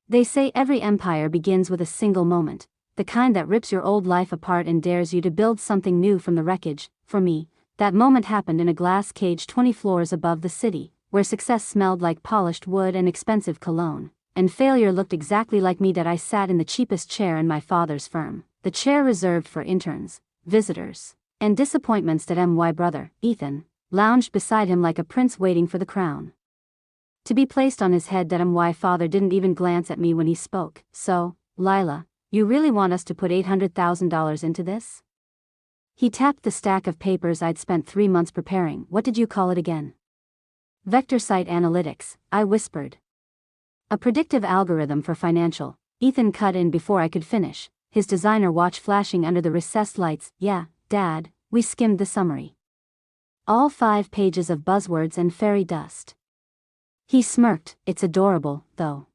They say every empire begins with a single moment, the kind that rips your old life apart and dares you to build something new from the wreckage. For me, that moment happened in a glass cage 20 floors above the city, where success smelled like polished wood and expensive cologne, and failure looked exactly like me. That I sat in the cheapest chair in my father's firm, the chair reserved for interns, visitors, and disappointments. That my brother, Ethan, lounged beside him like a prince waiting for the crown to be placed on his head. That my father didn't even glance at me when he spoke. "So, Lila, you really want us to put $800,000 into this?" He tapped the stack of papers I'd spent 3 months preparing. "What did you call it again?" "Vector site analytics," I whispered. "A predictive algorithm for financial." Ethan cut in before I could finish, his designer watch flashing under the recessed lights. "Yeah, Dad, we skimmed the summary. All 5 pages of buzzwords and fairy dust." He smirked. "It's adorable, though."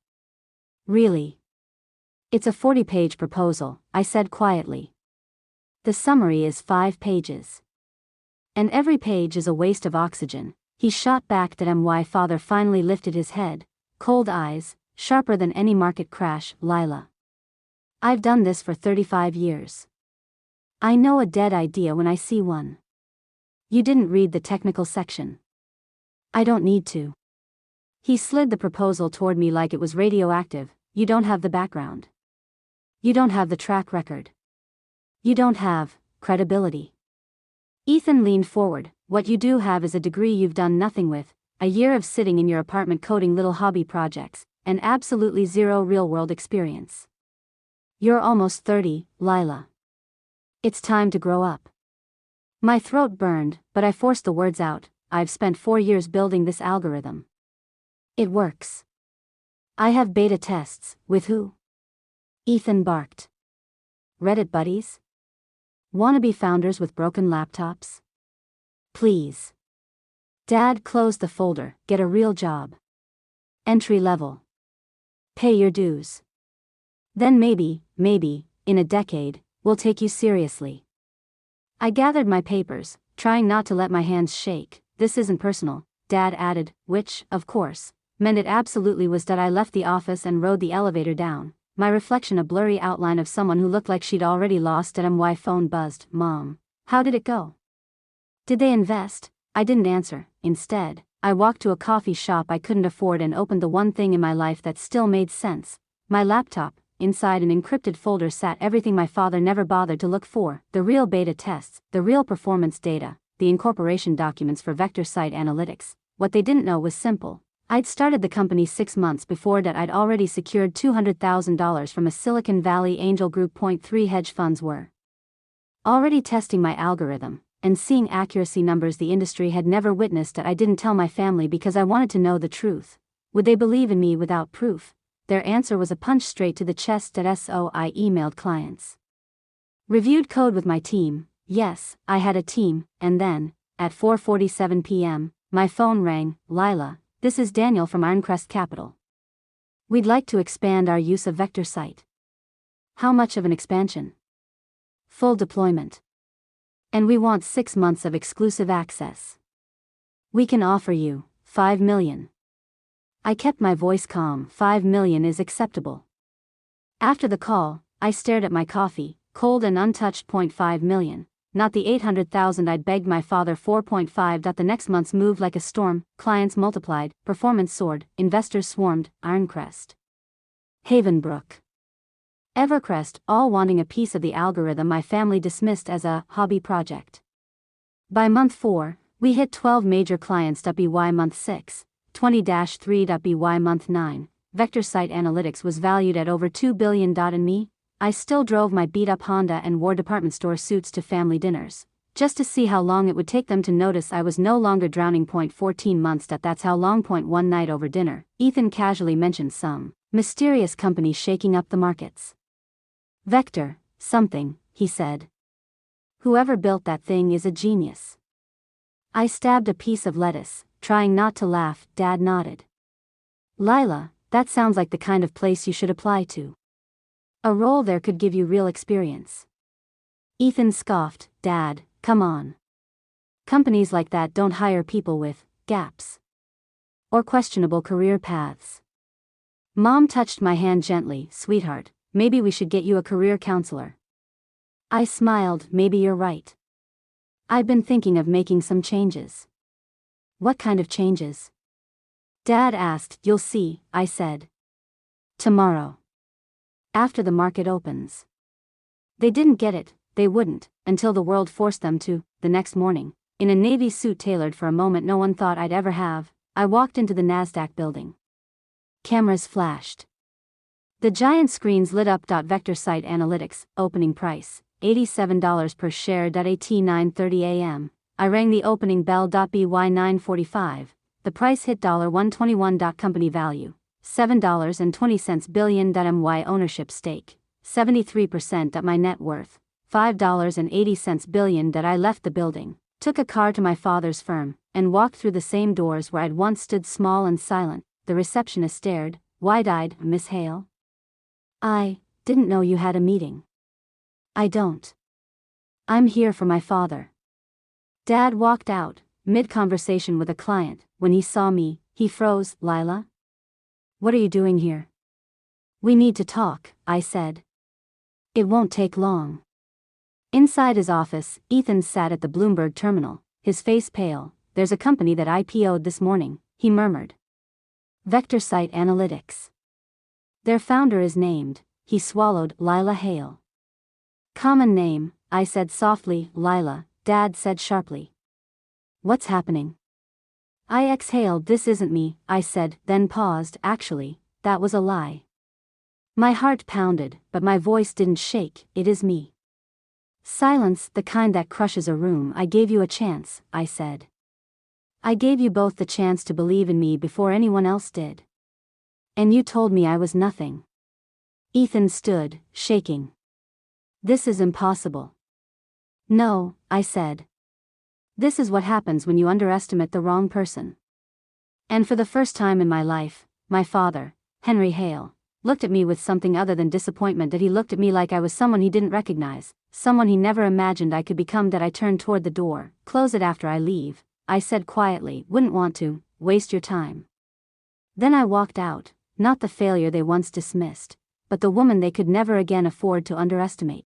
"Really?" "It's a 40-page proposal," I said quietly. "The summary is 5 pages. And every page is a waste of oxygen." He shot back. That my father finally lifted his head, cold eyes, sharper than any market crash. "Lila, I've done this for 35 years. I know a dead idea when I see one. You didn't read the technical section." "I don't need to." He slid the proposal toward me like it was radioactive. "You don't have the background. You don't have the track record. You don't have credibility." Ethan leaned forward. "What you do have is a degree you've done nothing with, a year of sitting in your apartment coding little hobby projects, and absolutely zero real-world experience. You're almost 30, Lila. It's time to grow up." My throat burned, but I forced the words out. "I've spent 4 years building this algorithm. It works. I have beta tests." "With who?" Ethan barked. "Reddit buddies? Wannabe founders with broken laptops? Please. Dad closed the folder. Get a real job. Entry level. Pay your dues. Then maybe, in a decade, we'll take you seriously." I gathered my papers, trying not to let my hands shake. "This isn't personal," Dad added, which, of course, meant it absolutely was. That I left the office and rode the elevator down, my reflection a blurry outline of someone who looked like she'd already lost it. My phone buzzed. "Mom, how did it go? Did they invest?" I didn't answer. Instead, I walked to a coffee shop I couldn't afford and opened the one thing in my life that still made sense, my laptop. Inside an encrypted folder sat everything my father never bothered to look for: the real beta tests, the real performance data, the incorporation documents for vector site analytics. What they didn't know was simple. I'd started the company 6 months before that. I'd already secured $200,000 from a Silicon Valley angel group. 3 hedge funds were already testing my algorithm, and seeing accuracy numbers the industry had never witnessed. That I didn't tell my family because I wanted to know the truth. Would they believe in me without proof? Their answer was a punch straight to the chest. So I emailed clients. Reviewed code with my team. Yes, I had a team. And then, at 4:47 p.m., my phone rang. "Lila, this is Daniel from Ironcrest Capital. We'd like to expand our use of vector site." "How much of an expansion?" "Full deployment. And we want 6 months of exclusive access. We can offer you $5 million. I kept my voice calm. $5 million is acceptable. After the call, I stared at my coffee, cold and untouched. $0.5 million. Not the $800,000 I'd begged my father for. $0.5. The next months moved like a storm. Clients multiplied, performance soared, investors swarmed. Ironcrest, Havenbrook, Evercrest, all wanting a piece of the algorithm my family dismissed as a hobby project. By month 4, we hit 12 major clients. By month 6, 20-3. By month 9, vector site analytics was valued at over $2 billion. And me? I still drove my beat-up Honda and wore department store suits to family dinners, just to see how long it would take them to notice I was no longer drowning. 14 months. That's how long. One night over dinner, Ethan casually mentioned some mysterious company shaking up the markets. "Vector, something," he said. "Whoever built that thing is a genius." I stabbed a piece of lettuce, trying not to laugh. Dad nodded. "Lila, that sounds like the kind of place you should apply to. A role there could give you real experience." Ethan scoffed. "Dad, come on. Companies like that don't hire people with gaps or questionable career paths. Mom touched my hand gently. Sweetheart, maybe we should get you a career counselor. I smiled. Maybe you're right. I've been thinking of making some changes. What kind of changes? Dad asked. You'll see, I said. Tomorrow. After the market opens. They didn't get it, they wouldn't, until the world forced them to. The next morning, in a navy suit tailored for a moment no one thought I'd ever have, I walked into the NASDAQ building. Cameras flashed. The giant screens lit up. Vector site analytics, opening price, $87 per share. At 9:30 a.m., I rang the opening bell. By 9:45, the price hit $121. Company value, $7.20 billion. My ownership stake, 73%. My net worth, $5.80 billion. I left the building, took a car to my father's firm, and walked through the same doors where I'd once stood small and silent. The receptionist stared, wide-eyed. Miss Hale? I didn't know you had a meeting. I don't. I'm here for my father. Dad walked out, mid-conversation with a client. When he saw me, he froze. Lila? What are you doing here? We need to talk, I said. It won't take long. Inside his office, Ethan sat at the Bloomberg terminal, his face pale. There's a company that IPO'd this morning, he murmured. Vector Site Analytics. Their founder is named, he swallowed. Lila Hale. Common name, I said softly. Lila, Dad said sharply. What's happening? I exhaled. This isn't me, I said, then paused. Actually, that was a lie. My heart pounded, but my voice didn't shake. It is me. Silence, the kind that crushes a room. I gave you a chance, I said. I gave you both the chance to believe in me before anyone else did. And you told me I was nothing. Ethan stood, shaking. This is impossible. No, I said. This is what happens when you underestimate the wrong person. And for the first time in my life, my father, Henry Hale, looked at me with something other than disappointment. That he looked at me like I was someone he didn't recognize, someone he never imagined I could become. That I turned toward the door. Close it after I leave, I said quietly. Wouldn't want to waste your time. Then I walked out, not the failure they once dismissed, but the woman they could never again afford to underestimate.